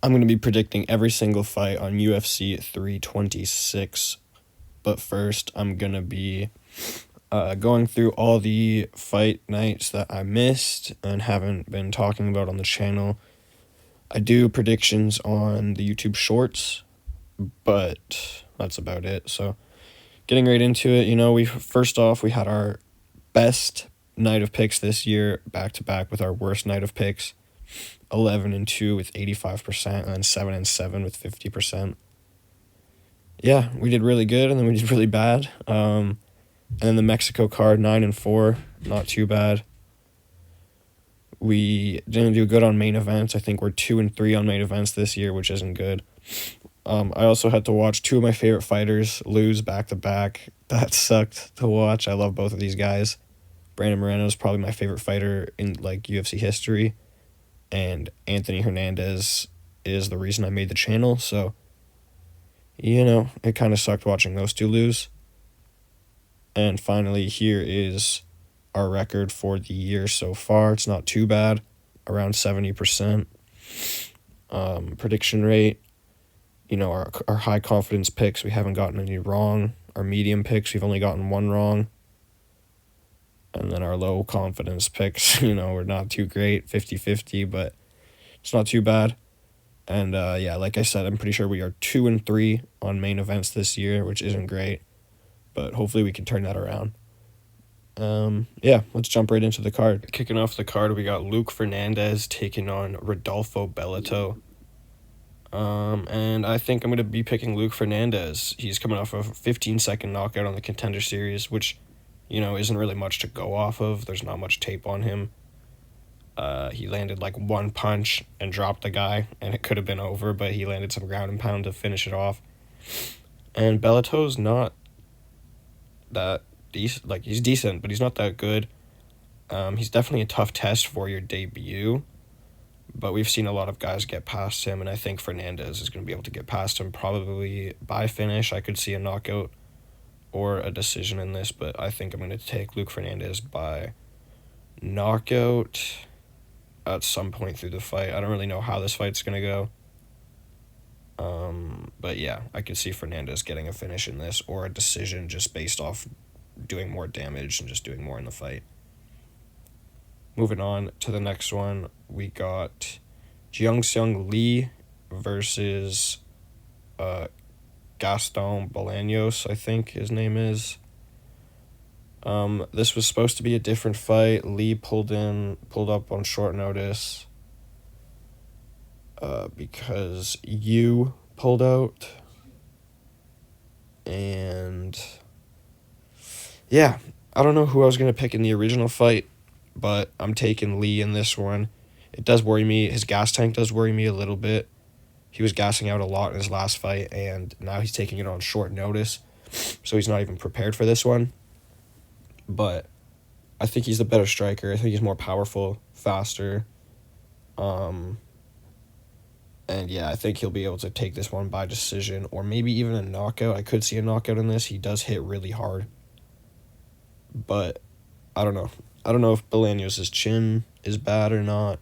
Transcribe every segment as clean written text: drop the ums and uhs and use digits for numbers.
I'm going to be predicting every single fight on UFC 326. But first, I'm going to be going through all the fight nights that I missed and haven't been talking about on the channel. I do predictions on the YouTube Shorts, but that's about it. So, getting right into it, we had our best night of picks this year, back to back with our worst night of picks. 11-2 with 85%, and then 7-7 with 50%. Yeah, we did really good, and then we did really bad. And then the Mexico card, 9-4, not too bad. We didn't do good on main events. I think we're 2-3 on main events this year, which isn't good. I also had to watch two of my favorite fighters lose back to back. That sucked to watch. I love both of these guys. Brandon Moreno is probably my favorite fighter in UFC history, and Anthony Fernandez is the reason I made the channel. So, it kind of sucked watching those two lose. And finally, here is our record for the year so far. It's not too bad, around 70%. Prediction rate, our high confidence picks, we haven't gotten any wrong. Our medium picks, we've only gotten one wrong. And then our low confidence picks, we're not too great, 50-50, but it's not too bad. And like I said, I'm pretty sure we are 2-3 on main events this year, which isn't great, but hopefully we can turn that around. Let's jump right into the card. Kicking off the card, we got Luke Fernandez taking on Rodolfo Bellato. And I think I'm going to be picking Luke Fernandez. He's coming off a 15-second knockout on the Contender Series, which, isn't really much to go off of. There's not much tape on him. He landed like one punch and dropped the guy, and it could have been over, but he landed some ground and pound to finish it off. And Bellato's not that decent. Like, he's decent, but he's not that good. He's definitely a tough test for your debut, but we've seen a lot of guys get past him, and I think Fernandez is going to be able to get past him probably by finish. I could see a knockout or a decision in this, but I think I'm going to take Luke Fernandez by knockout at some point through the fight. I don't really know how this fight's going to go. But yeah, I could see Fernandez getting a finish in this or a decision just based off doing more damage and just doing more in the fight. Moving on to the next one, we got Jeong Lee versus Gaston Bolanos, I think his name is. This was supposed to be a different fight. Lee pulled up on short notice because you pulled out. And yeah, I don't know who I was going to pick in the original fight, but I'm taking Lee in this one. It does worry me. His gas tank does worry me a little bit. He was gassing out a lot in his last fight, and now he's taking it on short notice, so he's not even prepared for this one. But I think he's the better striker. I think he's more powerful, faster. And yeah, I think he'll be able to take this one by decision or maybe even a knockout. I could see a knockout in this. He does hit really hard. But I don't know. I don't know if Bolanos' chin is bad or not.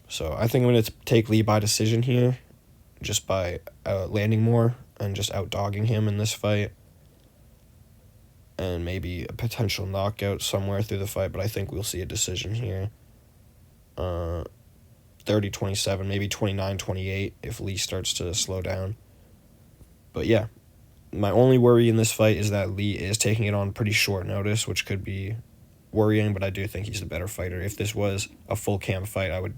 So I think I'm going to take Lee by decision here, just by landing more and just out-dogging him in this fight. And maybe a potential knockout somewhere through the fight, but I think we'll see a decision here. 30-27, maybe 29-28 if Lee starts to slow down. But yeah, my only worry in this fight is that Lee is taking it on pretty short notice, which could be worrying, but I do think he's the better fighter. If this was a full camp fight, I would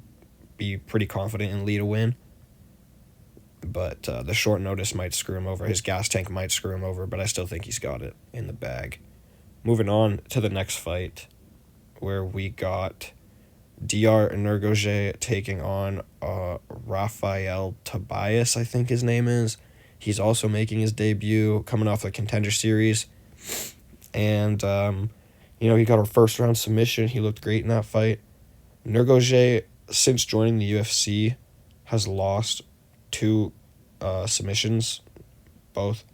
be pretty confident in Lee to win. But the short notice might screw him over. His gas tank might screw him over, but I still think he's got it in the bag. Moving on to the next fight, where we got Diyar and Nurgozhay taking on Rafael Tobias, I think his name is. He's also making his debut, coming off the Contender Series. And, he got a first-round submission. He looked great in that fight. Nurgozhay, since joining the UFC, has lost 2 submissions, both.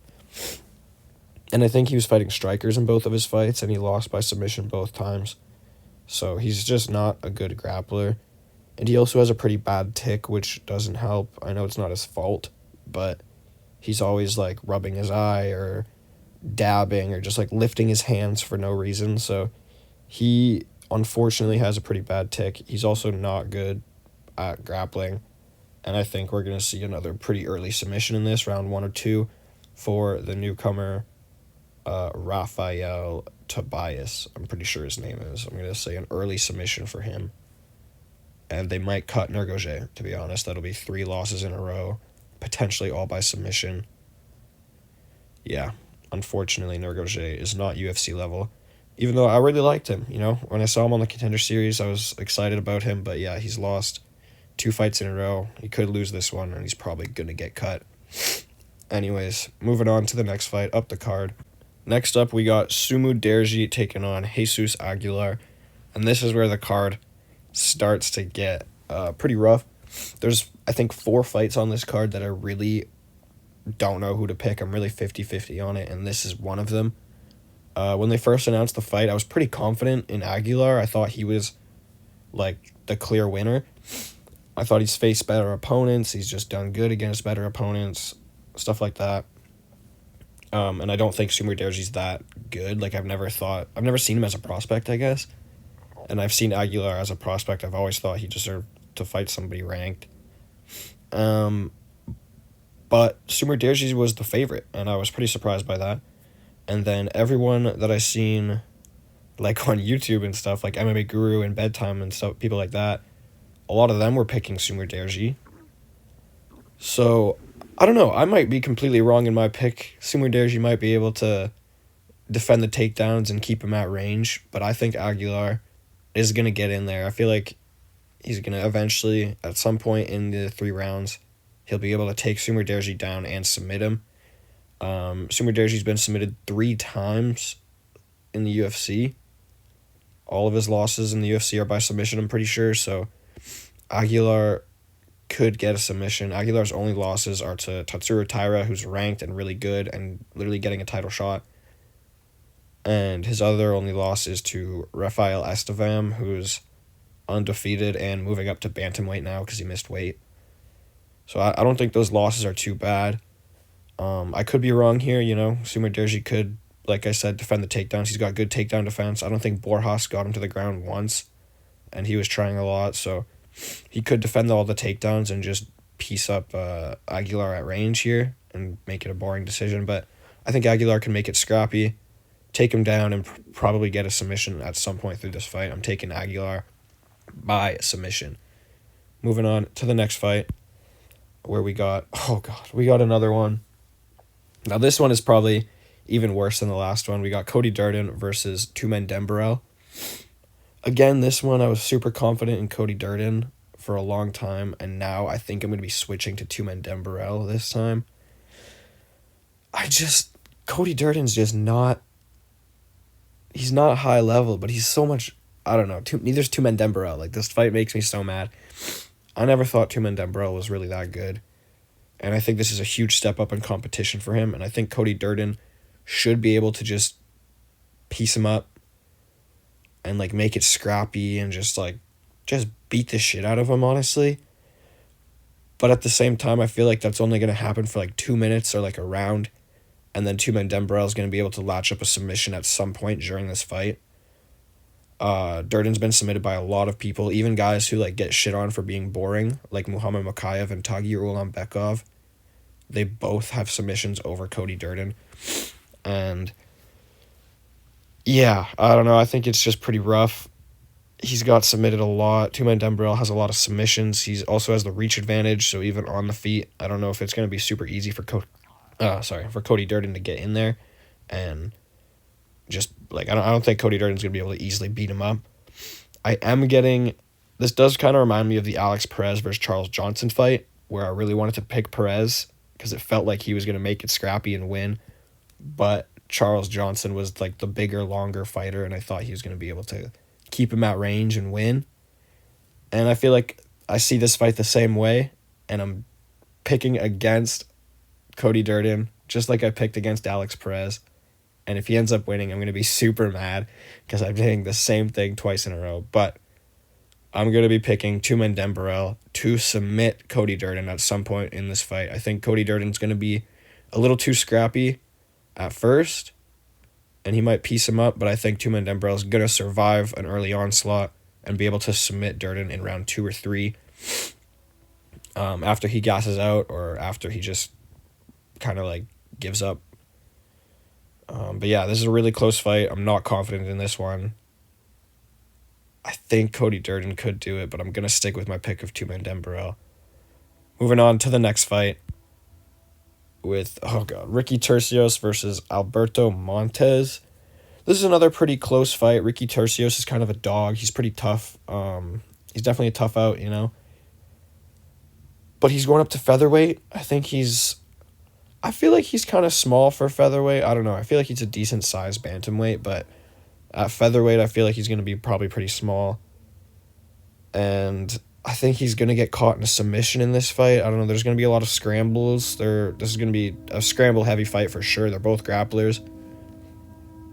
And I think he was fighting strikers in both of his fights, and he lost by submission both times. So he's just not a good grappler. And he also has a pretty bad tick, which doesn't help. I know it's not his fault, but he's always like rubbing his eye or dabbing or just like lifting his hands for no reason. So he unfortunately has a pretty bad tick. He's also not good at grappling. And I think we're going to see another pretty early submission in this, round 1 or 2, for the newcomer, Rafael Tobias. I'm pretty sure his name is. I'm going to say an early submission for him. And they might cut Nurgozhay, to be honest. That'll be 3 losses in a row, potentially all by submission. Yeah, unfortunately, Nurgozhay is not UFC level. Even though I really liked him, you know. When I saw him on the Contender Series, I was excited about him. But yeah, he's lost 2 fights in a row. He could lose this one, and he's probably going to get cut. Anyways, moving on to the next fight, up the card. Next up, we got Sumudaerji taking on Jesus Aguilar. And this is where the card starts to get pretty rough. There's, I think, 4 fights on this card that I really don't know who to pick. I'm really 50-50 on it, and this is one of them. When they first announced the fight, I was pretty confident in Aguilar. I thought he was, like, the clear winner. I thought he's faced better opponents. He's just done good against better opponents, stuff like that. And I don't think Sumudaerji's that good. Like, I've never seen him as a prospect, I guess. And I've seen Aguilar as a prospect. I've always thought he deserved to fight somebody ranked. But Sumudaerji was the favorite, and I was pretty surprised by that. And then everyone that I seen, like, on YouTube and stuff, like MMA Guru and Bedtime and stuff, people like that, a lot of them were picking Sumudaerji. So, I don't know. I might be completely wrong in my pick. Sumudaerji might be able to defend the takedowns and keep him at range, but I think Aguilar is going to get in there. I feel like he's going to eventually, at some point in the 3 rounds, he'll be able to take Sumudaerji down and submit him. Sumudaerji's been submitted 3 times in the UFC. All of his losses in the UFC are by submission, I'm pretty sure, so Aguilar could get a submission. Aguilar's only losses are to Tatsuro Taira, who's ranked and really good and literally getting a title shot. And his other only loss is to Rafael Estevam, who's undefeated and moving up to bantamweight now because he missed weight. So I don't think those losses are too bad. I could be wrong here, you know. Sumudaerji could, like I said, defend the takedowns. He's got good takedown defense. I don't think Borjas got him to the ground once, and he was trying a lot, so he could defend all the takedowns and just piece up Aguilar at range here and make it a boring decision. But I think Aguilar can make it scrappy, take him down, and probably get a submission at some point through this fight. I'm taking Aguilar by submission. Moving on to the next fight, where we got another one. Now this one is probably even worse than the last one. We got Cody Durden versus Tumendemberel. Again, this one I was super confident in Cody Durden for a long time, and now I think I'm going to be switching to Tumendemberel this time. Cody Durden's just not, he's not high level, but he's so much, I don't know, neither's Tumendemberel. Like, this fight makes me so mad. I never thought Tumendemberel was really that good, and I think this is a huge step up in competition for him, and I think Cody Durden should be able to just piece him up and, like, make it scrappy and just beat the shit out of him, honestly. But at the same time, I feel like that's only going to happen for, 2 minutes or, a round. And then Tumendemberel is going to be able to latch up a submission at some point during this fight. Durden's been submitted by a lot of people, even guys who, get shit on for being boring, like Muhammad Makayev and Tagir Ulanbekov. They both have submissions over Cody Durden. And yeah, I don't know. I think it's just pretty rough. He's got submitted a lot. Tumendemberel has a lot of submissions. He also has the reach advantage, so even on the feet, I don't know if it's going to be super easy for Cody Durden to get in there. And just, I don't think Cody Durden's going to be able to easily beat him up. This does kind of remind me of the Alex Perez versus Charles Johnson fight, where I really wanted to pick Perez because it felt like he was going to make it scrappy and win. But Charles Johnson was the bigger, longer fighter, and I thought he was going to be able to keep him at range and win. And I feel like I see this fight the same way, and I'm picking against Cody Durden, just like I picked against Alex Perez. And if he ends up winning, I'm going to be super mad because I'm doing the same thing twice in a row. But I'm going to be picking Tumendemberel to submit Cody Durden at some point in this fight. I think Cody Durden's going to be a little too scrappy at first, and he might piece him up, but I think Tumendemberel is going to survive an early onslaught and be able to submit Durden in round 2 or 3 after he gasses out or after he just kind of like gives up. But yeah, this is a really close fight. I'm not confident in this one. I think Cody Durden could do it, but I'm going to stick with my pick of Tumendemberel. Moving on to the next fight with, Ricky Turcios versus Alberto Montes. This is another pretty close fight. Ricky Turcios is kind of a dog. He's pretty tough. He's definitely a tough out, But he's going up to featherweight. I feel like he's kind of small for featherweight. I don't know. I feel like he's a decent size bantamweight, but at featherweight, I feel like he's going to be probably pretty small. And I think he's going to get caught in a submission in this fight. I don't know. There's going to be a lot of scrambles. This is going to be a scramble-heavy fight for sure. They're both grapplers.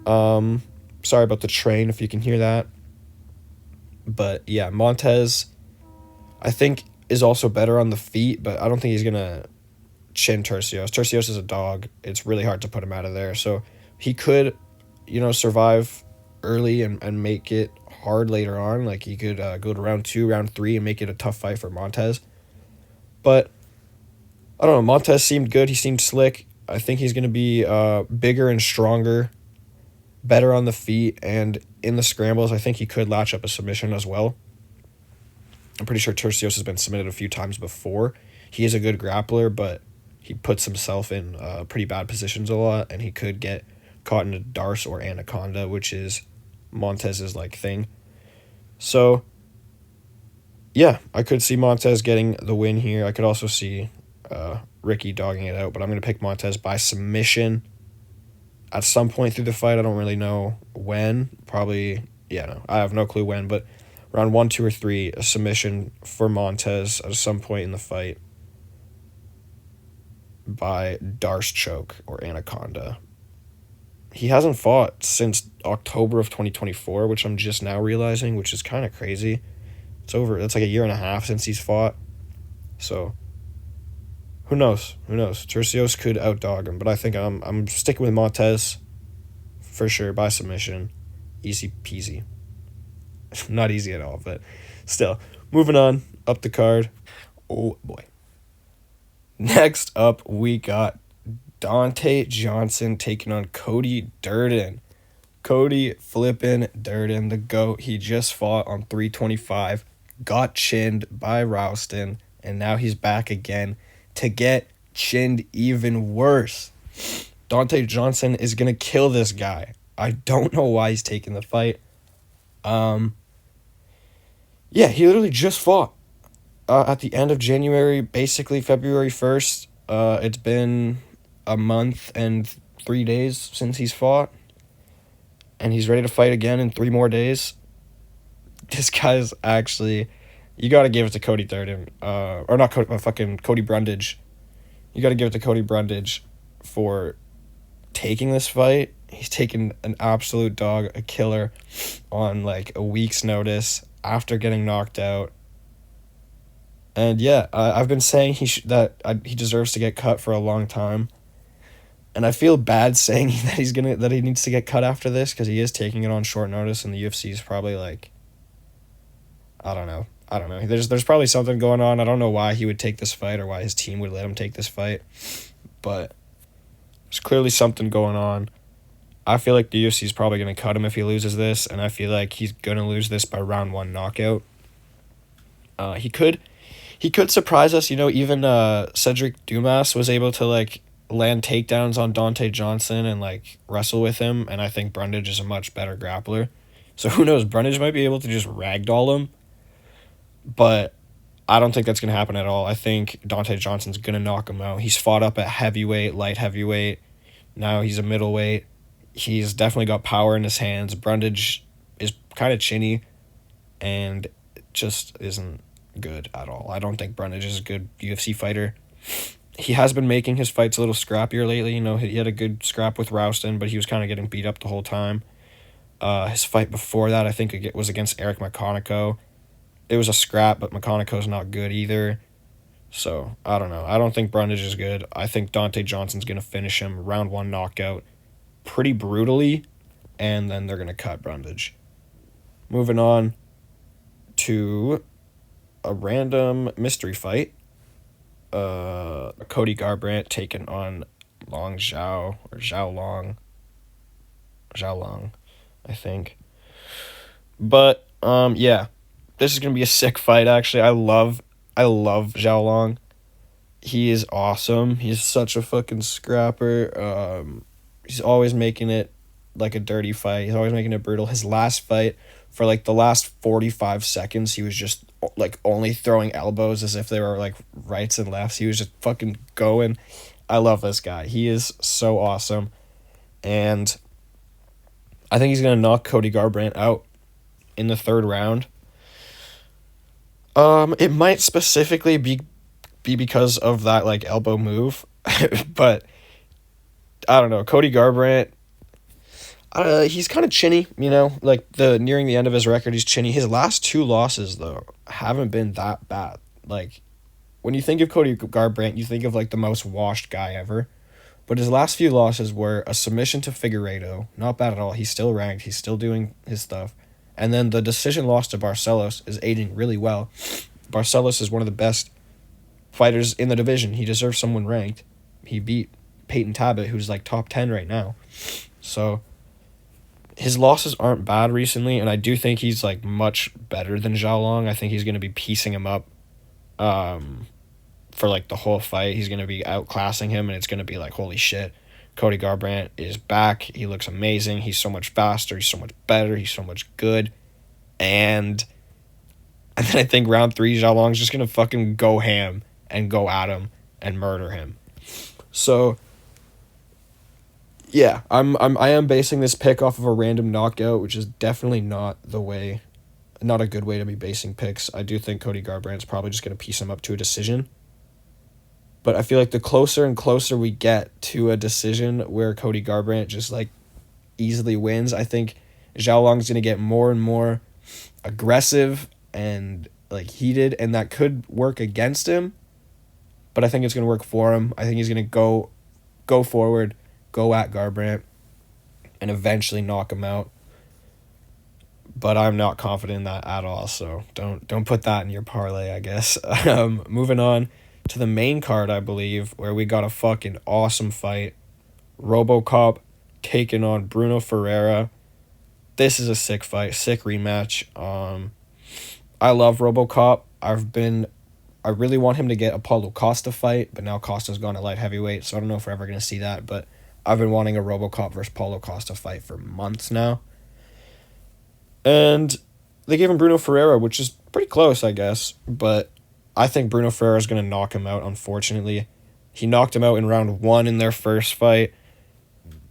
Sorry about the train if you can hear that. But, yeah, Montes, I think, is also better on the feet, but I don't think he's going to chin Turcios. Turcios is a dog. It's really hard to put him out of there. So he could, survive early and make it hard later on. Like he could go to round 2, round 3 and make it a tough fight for Montes. But I don't know. Montes seemed good. He seemed slick. I think he's going to be bigger and stronger, better on the feet, and in the scrambles, I think he could latch up a submission as well. I'm pretty sure Turcios has been submitted a few times before. He is a good grappler, but he puts himself in pretty bad positions a lot, and he could get caught in a Darce or Anaconda, which is Montez's thing. So yeah, I could see Montes getting the win here. I could also see Ricky dogging it out, but I'm going to pick Montes by submission at some point through the fight. I don't really know when. Probably, I have no clue when, but round 1, 2, or 3, a submission for Montes at some point in the fight by Darce choke or Anaconda. He hasn't fought since October of 2024, which I'm just now realizing, which is kind of crazy. That's like a year and a half since he's fought. So, who knows? Turcios could outdog him, but I think I'm sticking with Montes for sure by submission. Easy peasy. Not easy at all, but still. Moving on, up the card. Oh, boy. Next up, we got Donte Johnson taking on Cody Durden. Cody flipping Durden, the GOAT. He just fought on 325, got chinned by Rouston, and now he's back again to get chinned even worse. Donte Johnson is going to kill this guy. I don't know why he's taking the fight. Yeah, he literally just fought at the end of January, basically February 1st. It's been a month and 3 days since he's fought, and he's ready to fight again in 3 more days. This guy's actually, you got to give it to Cody Durden, or not Cody, fucking Cody Brundage. You got to give it to Cody Brundage for taking this fight. He's taken an absolute dog, a killer, on a week's notice after getting knocked out. And yeah, I've been saying he deserves to get cut for a long time. And I feel bad saying that he needs to get cut after this, because he is taking it on short notice, and the UFC is probably I don't know. There's probably something going on. I don't know why he would take this fight or why his team would let him take this fight, but there's clearly something going on. I feel like the UFC is probably going to cut him if he loses this, and I feel like he's going to lose this by round 1 knockout. He could surprise us. Even Cedric Dumas was able to land takedowns on Donte Johnson and wrestle with him, and I think Brundage is a much better grappler. So who knows? Brundage might be able to just ragdoll him, but I don't think that's going to happen at all. I think Donte Johnson's going to knock him out. He's fought up at heavyweight, light heavyweight. Now he's a middleweight. He's definitely got power in his hands. Brundage is kind of chinny and just isn't good at all. I don't think Brundage is a good UFC fighter. He has been making his fights a little scrappier lately. He had a good scrap with Rouston, but he was kind of getting beat up the whole time. His fight before that, I think it was against Eric McConaughey. it was a scrap, but Mechanico's not good either. So, I don't know. I don't think Brundage is good. I think Donte Johnson's going to finish him round 1 knockout pretty brutally, and then they're going to cut Brundage. Moving on to a random mystery fight. Cody Garbrandt taking on Long Xiao, or Xiao Long, I think. But, yeah. This is going to be a sick fight, actually. I love Xiao Long. He is awesome. He's such a fucking scrapper. He's always making it like a dirty fight. He's always making it brutal. His last fight, for like the last 45 seconds, he was just like only throwing elbows as if they were like rights and lefts. He was just fucking going. I love this guy. He is so awesome. And I think he's going to knock Cody Garbrandt out in the 3rd round. It might specifically be because of that like elbow move, but I don't know. Cody Garbrandt, he's kind of chinny, you know, like nearing the end of his record, he's chinny. His last 2 losses though haven't been that bad. Like when you think of Cody Garbrandt, you think of like the most washed guy ever, but his last few losses were a submission to Figueiredo, not bad at all. He's still ranked. He's still doing his stuff. And then the decision loss to Barcelos is aging really well. Barcelos is one of the best fighters in the division. He deserves someone ranked. He beat Peyton Tabit, who's like top 10 right now. So his losses aren't bad recently, and I do think he's like much better than Xiao Long. I think he's going to be piecing him up for like the whole fight. He's going to be outclassing him, and it's going to be like, holy shit, Cody Garbrandt is back. He looks amazing. He's so much faster. He's so much better. He's so much good. And then I think round 3, Xiao Long's just going to fucking go ham and go at him and murder him. So, yeah, I am basing this pick off of a random knockout, which is definitely not a good way to be basing picks. I do think Cody Garbrandt's probably just going to piece him up to a decision. But I feel like the closer and closer we get to a decision where Cody Garbrandt just like easily wins, I think Xiao Long's going to get more and more aggressive and like heated, and that could work against him. But I think it's going to work for him. I think he's going to go forward, go at Garbrandt, and eventually knock him out. But I'm not confident in that at all, so don't put that in your parlay, I guess. Moving on to the main card, I believe, where we got a fucking awesome fight. RoboCop taking on Bruno Ferreira. This is a sick fight, sick rematch. I love RoboCop. I really want him to get a Paulo Costa fight, but now Costa's gone at light heavyweight, so I don't know if we're ever going to see that, but I've been wanting a RoboCop versus Paulo Costa fight for months now. And they gave him Bruno Ferreira, which is pretty close, I guess, but I think Bruno Ferreira is going to knock him out, unfortunately. He knocked him out in round 1 in their first fight,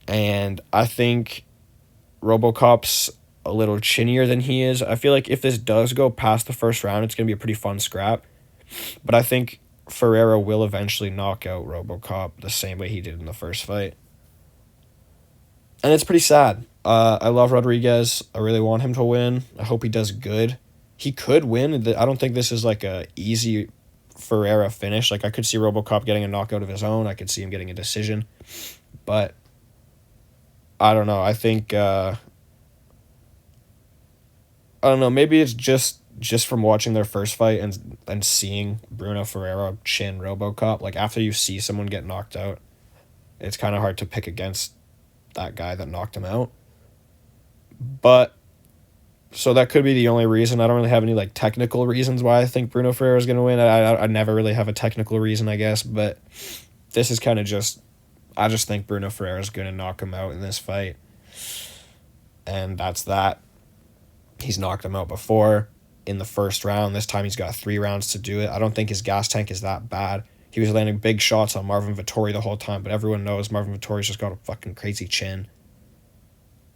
and I think RoboCop's a little chinnier than he is. I feel like if this does go past the first round, it's going to be a pretty fun scrap. But I think Ferreira will eventually knock out RoboCop the same way he did in the first fight. And it's pretty sad. I love Rodrigues. I really want him to win. I hope he does good. He could win. I don't think this is like a easy Ferreira finish. Like I could see RoboCop getting a knockout of his own. I could see him getting a decision. But I don't know. I think I don't know, maybe it's just from watching their first fight and seeing Bruno Ferreira chin RoboCop. Like, after you see someone get knocked out, it's kind of hard to pick against that guy that knocked him out. But, so that could be the only reason. I don't really have any, like, technical reasons why I think Bruno Ferreira is going to win. I never really have a technical reason, I guess, but this is kind of just, I just think Bruno Ferreira is going to knock him out in this fight. And that's that. He's knocked him out before in the first round. This time he's got 3 rounds to do it. I don't think his gas tank is that bad. He was landing big shots on Marvin Vettori the whole time, but everyone knows Marvin Vettori's just got a fucking crazy chin.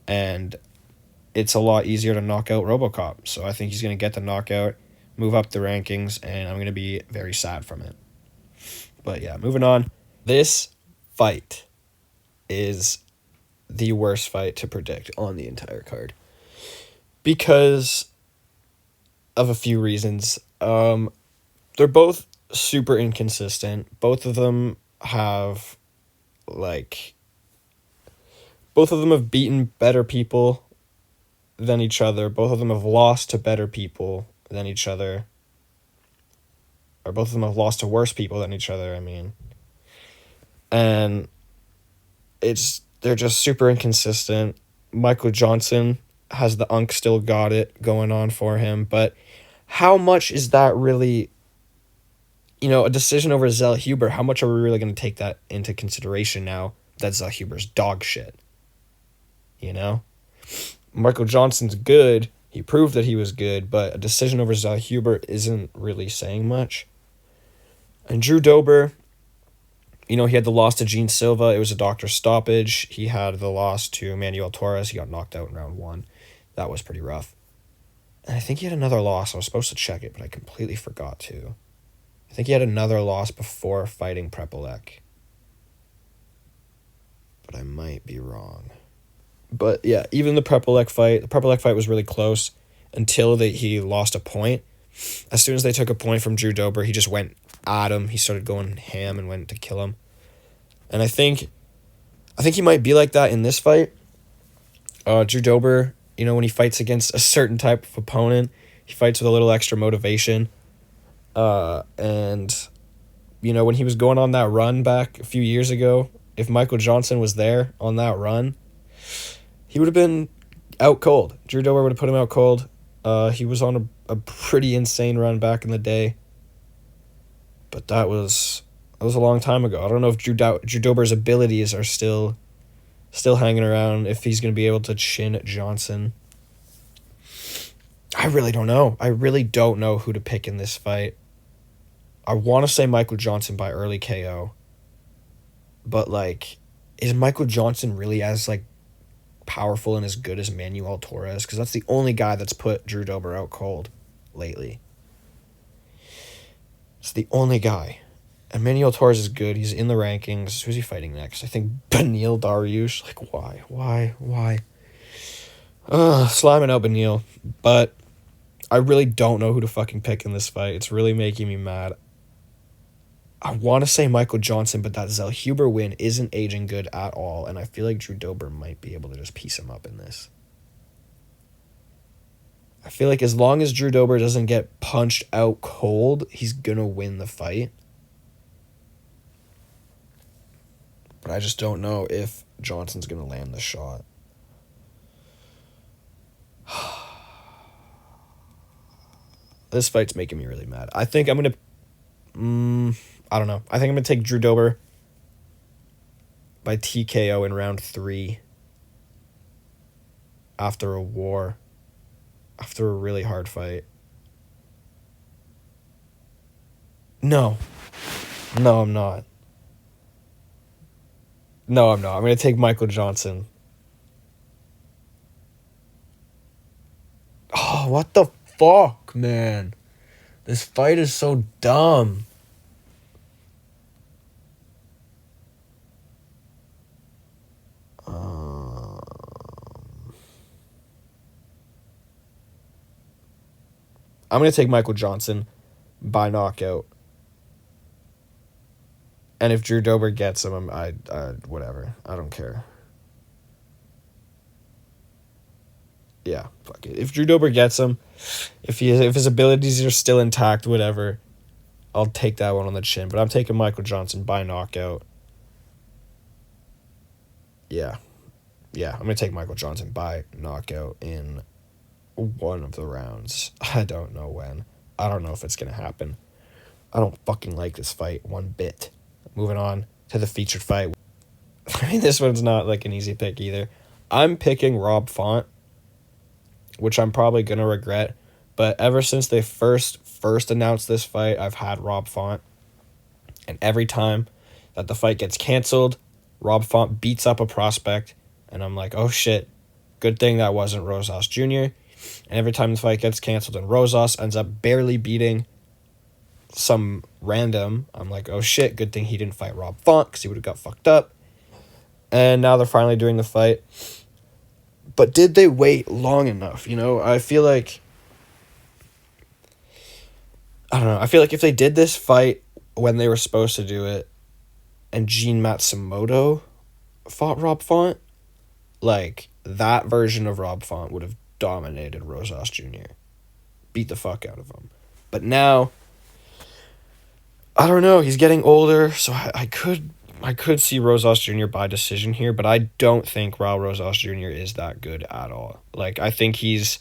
And it's a lot easier to knock out RoboCop. So I think he's going to get the knockout, move up the rankings, and I'm going to be very sad from it. But yeah, moving on. This fight is the worst fight to predict on the entire card. Because of a few reasons. They're both super inconsistent. Both of them have, like, both of them have beaten better people than each other. Both of them have lost to better people than each other. Or both of them have lost to worse people than each other, I mean. And they're just super inconsistent. Michael Johnson has the unk still got it going on for him, but how much is that really, a decision over Zellhuber? How much are we really going to take that into consideration now that Zellhuber's dog shit? Michael Johnson's good. He proved that he was good, but a decision over Zellhuber isn't really saying much. And Drew Dober, he had the loss to Gene Silva. It was a doctor stoppage. He had the loss to Manuel Torres. He got knocked out in round 1. That was pretty rough. And I think he had another loss. I was supposed to check it, but I completely forgot to. I think he had another loss before fighting Prepolek. But I might be wrong. But yeah, even the Prepolek fight was really close until he lost a point. As soon as they took a point from Drew Dober, he just went at him. He started going ham and went to kill him. And I think he might be like that in this fight. Drew Dober, when he fights against a certain type of opponent, he fights with a little extra motivation. And when he was going on that run back a few years ago, if Michael Johnson was there on that run, he would have been out cold. Drew Dober would have put him out cold. He was on a pretty insane run back in the day. But that was a long time ago. I don't know if Drew Dober's abilities are still hanging around, if he's going to be able to chin Johnson. I really don't know. I really don't know who to pick in this fight. I want to say Michael Johnson by early KO. But, is Michael Johnson really as, powerful and as good as Manuel Torres? Because that's the only guy that's put Drew Dober out cold lately. It's the only guy. And Manuel Torres is good. He's in the rankings. Who's he fighting next? I think Beneil Dariush. Why? Slamming out Beneil. But I really don't know who to fucking pick in this fight. It's really making me mad. I want to say Michael Johnson, but that Zellhuber win isn't aging good at all, and I feel like Drew Dober might be able to just piece him up in this. I feel like as long as Drew Dober doesn't get punched out cold, he's going to win the fight. But I just don't know if Johnson's going to land the shot. This fight's making me really mad. I think I'm going to... I don't know. I think I'm going to take Drew Dober by TKO in round 3 after a war. After a really hard fight. No, I'm not. I'm going to take Michael Johnson. Oh, what the fuck, man? This fight is so dumb. I'm going to take Michael Johnson by knockout. And if Drew Dober gets him, I whatever. I don't care. Yeah, fuck it. If Drew Dober gets him, if his abilities are still intact, whatever, I'll take that one on the chin. But I'm taking Michael Johnson by knockout. Yeah, I'm going to take Michael Johnson by knockout in one of the rounds. I don't know when. I don't know if it's going to happen. I don't fucking like this fight one bit. Moving on to the featured fight. I mean, this one's not an easy pick either. I'm picking Rob Font, which I'm probably going to regret. But ever since they first announced this fight, I've had Rob Font. And every time that the fight gets canceled, Rob Font beats up a prospect. And I'm like, oh shit, good thing that wasn't Rosas Jr. And every time the fight gets canceled and Rosas ends up barely beating some random, I'm like, oh shit, good thing he didn't fight Rob Font because he would have got fucked up. And now they're finally doing the fight. But did they wait long enough? I feel like I don't know. I feel like if they did this fight when they were supposed to do it, and Jean Matsumoto fought Rob Font, like, that version of Rob Font would have dominated Rosas Jr. Beat the fuck out of him. But now, I don't know. He's getting older, so I could see Rosas Jr. by decision here, but I don't think Raul Rosas Jr. is that good at all. Like, I think he's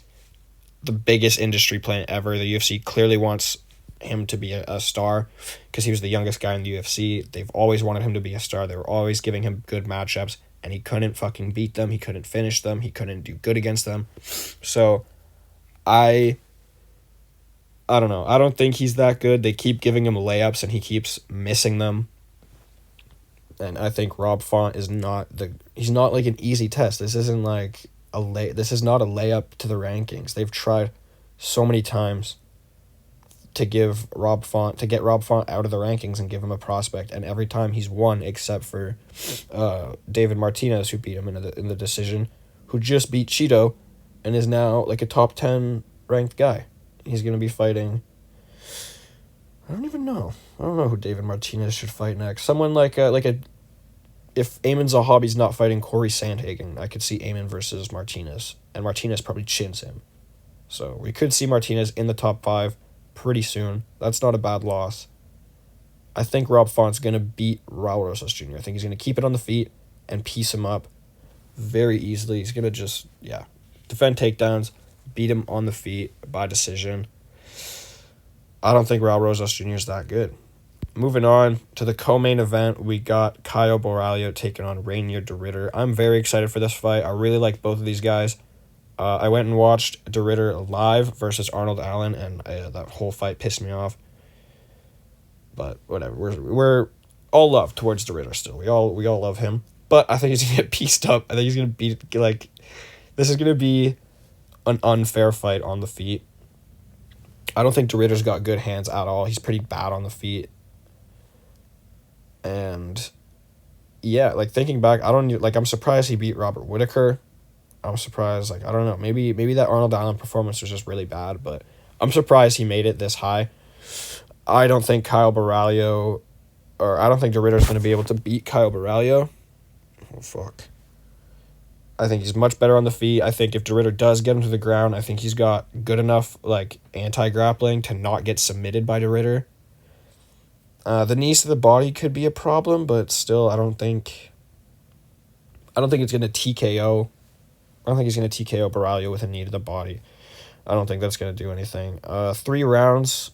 the biggest industry plant ever. The UFC clearly wants him to be a star because he was the youngest guy in the UFC. They've always wanted him to be a star. They were always giving him good matchups, and he couldn't fucking beat them. He couldn't finish them. He couldn't do good against them. So, I don't know. I don't think he's that good. They keep giving him layups, and he keeps missing them. And I think Rob Font is he's not like an easy test. This isn't like this is not a layup to the rankings. They've tried so many times to get Rob Font out of the rankings and give him a prospect, and every time he's won except for David Martinez, who beat him in the decision, who just beat Cheeto and is now like a top 10 ranked guy. He's going to be fighting, I don't even know. I don't know who David Martinez should fight next. Someone if Eamon Zahabi's not fighting Corey Sandhagen, I could see Eamon versus Martinez, and Martinez probably chins him. So we could see Martinez in the top 5 pretty soon. That's not a bad loss. I think Rob Font's going to beat Raul Rosas Jr. I think he's going to keep it on the feet and piece him up very easily. He's going to just, defend takedowns, beat him on the feet by decision. I don't think Raul Rosas Jr. is that good. Moving on to the co-main event, we got Caio Borralho taking on Reinier de Ridder. I'm very excited for this fight. I really like both of these guys. I went and watched de Ridder live versus Arnold Allen, and that whole fight pissed me off. But whatever, we're all love towards de Ridder still. We all love him, but I think he's gonna get pieced up. I think he's gonna beat this is gonna be an unfair fight on the feet. I don't think de Ridder's got good hands at all. He's pretty bad on the feet. And thinking back, I'm surprised he beat Robert Whittaker. I'm surprised, I don't know, maybe that Arnold Allen performance was just really bad, but I'm surprised he made it this high. I don't think de Ridder's going to be able to beat Caio Borralho. Oh, fuck. I think he's much better on the feet. I think if de Ridder does get him to the ground, I think he's got good enough, anti-grappling to not get submitted by de Ridder. The knees to the body could be a problem, but still, I don't think it's going to TKO. I don't think he's going to TKO Borralho with a knee to the body. I don't think that's going to do anything. 3 rounds,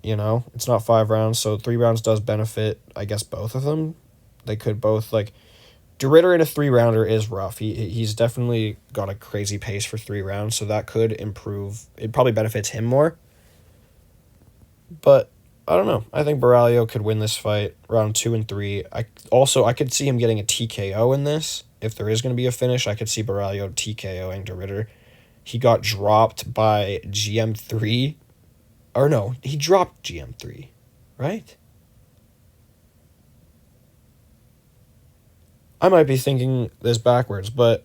it's not 5 rounds, so 3 rounds does benefit, I guess, both of them. They could both, de Ridder in a 3-rounder is rough. He's definitely got a crazy pace for 3 rounds, so that could improve. It probably benefits him more. But I don't know. I think Borralho could win this fight, round 2 and 3. I could see him getting a TKO in this. If there is going to be a finish, I could see Borralho TKOing de Ridder. He got dropped by GM3. Or no, he dropped GM3, right? I might be thinking this backwards, but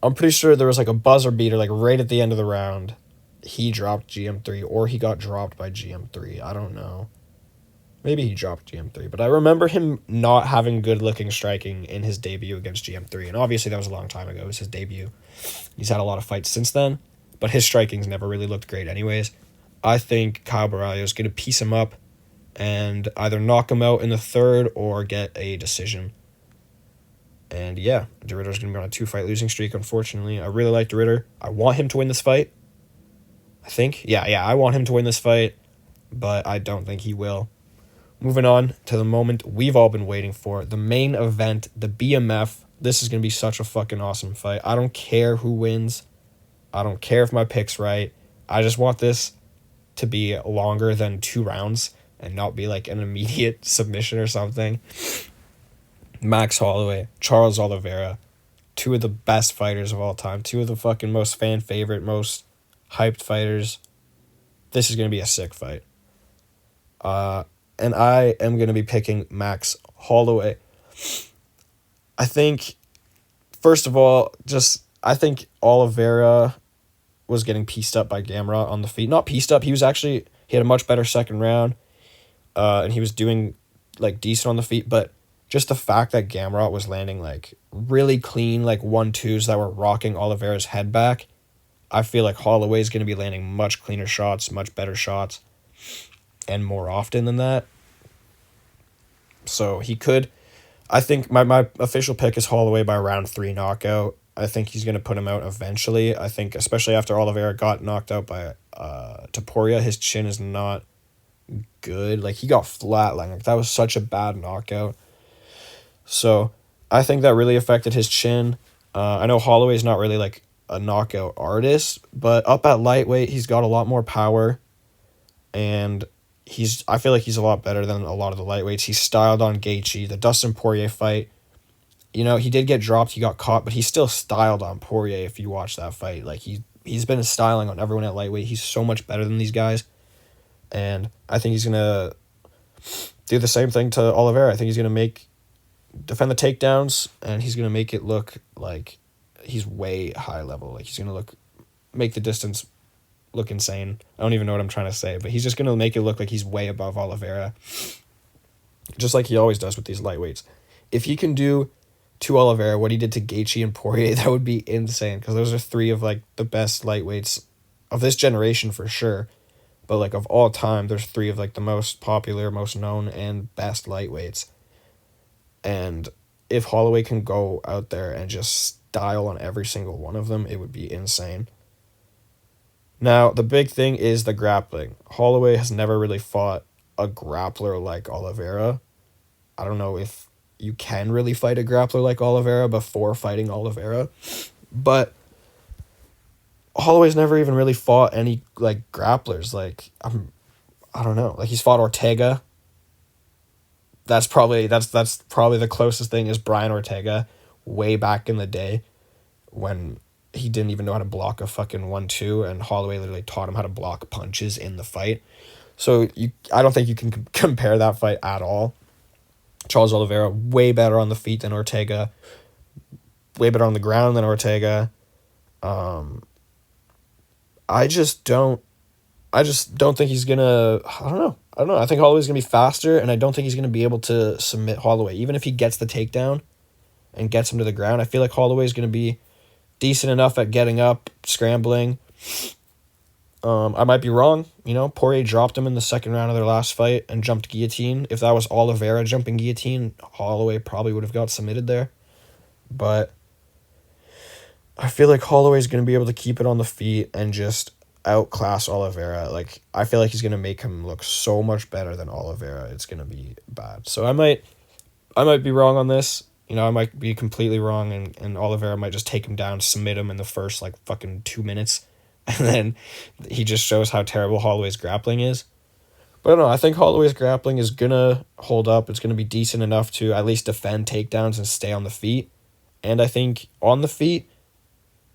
I'm pretty sure there was a buzzer beater right at the end of the round. He dropped GM3, or he got dropped by GM3. I don't know. Maybe he dropped GM3, but I remember him not having good-looking striking in his debut against GM3, and obviously that was a long time ago. It was his debut. He's had a lot of fights since then, but his striking's never really looked great anyways. I think Caio Borralho is going to piece him up and either knock him out in the 3rd or get a decision. And de Ridder's going to be on a 2-fight losing streak, unfortunately. I really like de Ridder. I want him to win this fight. I think. I want him to win this fight, but I don't think he will. Moving on to the moment we've all been waiting for, the main event, the BMF. This is going to be such a fucking awesome fight. I don't care who wins. I don't care if my pick's right. I just want this to be longer than 2 rounds and not be an immediate submission or something. Max Holloway, Charles Oliveira, 2 of the best fighters of all time, 2 of the fucking most fan favorite, most hyped fighters. This is going to be a sick fight. And I am going to be picking Max Holloway. I think, first of all, I think Oliveira was getting pieced up by Gamrot on the feet. Not pieced up, he was actually He had a much better second round, and he was doing like decent on the feet, but just the fact that Gamrot was landing like really clean like 1-2s that were rocking Oliveira's head back, I feel like Holloway's going to be landing much cleaner shots, much better shots, and more often than that. So he could, I think my official pick is Holloway by round 3 knockout. I think he's going to put him out eventually. I think especially after Oliveira got knocked out by Topuria, his chin is not good. Like, he got flatlined. Like, that was such a bad knockout. So I think that really affected his chin. I know Holloway's not really like a knockout artist, but up at lightweight, he's got a lot more power, and I feel like he's a lot better than a lot of the lightweights. He's styled on Gaethje. The Dustin Poirier fight, you know, he did get dropped, he got caught, but he still styled on Poirier if you watch that fight. Like, he's been styling on everyone at lightweight. He's so much better than these guys, and I think he's going to do the same thing to Oliveira. I think he's going to defend the takedowns, and he's going to make it look like he's way high level. Like, he's going to make the distance look insane. I don't even know what I'm trying to say, but he's just going to make it look like he's way above Oliveira, just like he always does with these lightweights. If he can do to Oliveira what he did to Gaethje and Poirier, that would be insane, because those are 3 of like the best lightweights of this generation for sure, but like of all time, there's 3 of like the most popular, most known, and best lightweights. And if Holloway can go out there and just style on every single one of them, it would be insane. Now, the big thing is the grappling. Holloway has never really fought a grappler like Oliveira. I don't know if you can really fight a grappler like Oliveira before fighting Oliveira, but Holloway's never even really fought any like grapplers. Like, I don't know. Like, he's fought Ortega. That's probably the closest thing is Brian Ortega way back in the day when he didn't even know how to block a fucking 1-2, and Holloway literally taught him how to block punches in the fight. So I don't think you can compare that fight at all. Charles Oliveira, way better on the feet than Ortega, way better on the ground than Ortega. I just don't think he's gonna. I don't know. I think Holloway's gonna be faster, and I don't think he's gonna be able to submit Holloway. Even if he gets the takedown and gets him to the ground, I feel like Holloway's gonna be decent enough at getting up, scrambling. I might be wrong. You know, Poirier dropped him in the second round of their last fight and jumped guillotine. If that was Oliveira jumping guillotine, Holloway probably would have got submitted there. But I feel like Holloway's going to be able to keep it on the feet and just outclass Oliveira. Like, I feel like he's going to make him look so much better than Oliveira. It's going to be bad. So I might be wrong on this. You know, I might be completely wrong, and Oliveira might just take him down, submit him in the first, like, fucking 2 minutes, and then he just shows how terrible Holloway's grappling is. But I don't know, I think Holloway's grappling is going to hold up. It's going to be decent enough to at least defend takedowns and stay on the feet. And I think on the feet,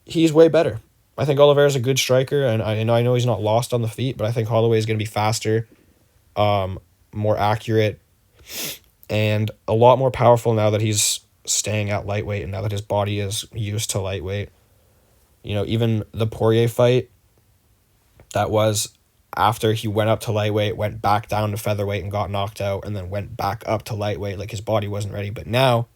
he's way better. I think Oliveira's a good striker, and I know he's not lost on the feet, but I think Holloway is going to be faster, more accurate, and a lot more powerful now that he's staying at lightweight and now that his body is used to lightweight. You know, even the Poirier fight, that was after he went up to lightweight, went back down to featherweight and got knocked out, and then went back up to lightweight. Like, his body wasn't ready. But now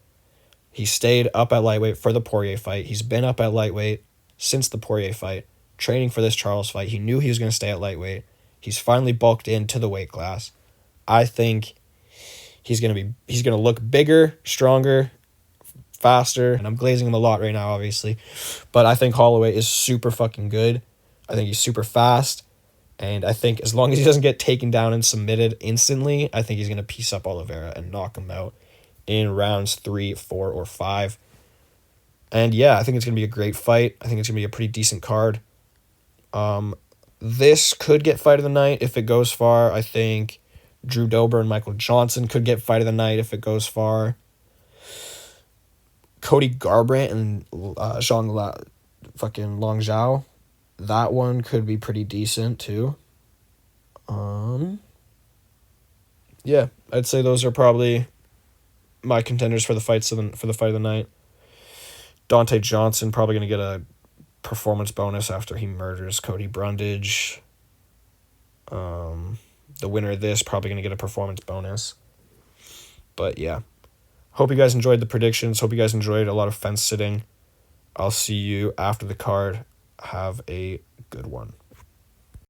he stayed up at lightweight for the Poirier fight. He's been up at lightweight since the Poirier fight, training for this Charles fight. He knew he was going to stay at lightweight. He's finally bulked into the weight class. I think he's going to look bigger, stronger, faster, and I'm glazing him a lot right now, obviously, but I think Holloway is super fucking good. I think he's super fast, and I think as long as he doesn't get taken down and submitted instantly, I think he's going to piece up Oliveira and knock him out in rounds 3, 4, or 5. And yeah, I think it's going to be a great fight. I think it's going to be a pretty decent card. This could get fight of the night if it goes far. I think Drew Dober and Michael Johnson could get fight of the night if it goes far. Cody Garbrandt and Jeong fucking Long Zhao, that one could be pretty decent too. Yeah, I'd say those are probably my contenders for the fight of the night. Donte Johnson probably going to get a performance bonus after he murders Cody Brundage. The winner of this probably going to get a performance bonus. But yeah, hope you guys enjoyed the predictions. Hope you guys enjoyed a lot of fence sitting. I'll see you after the card. Have a good one.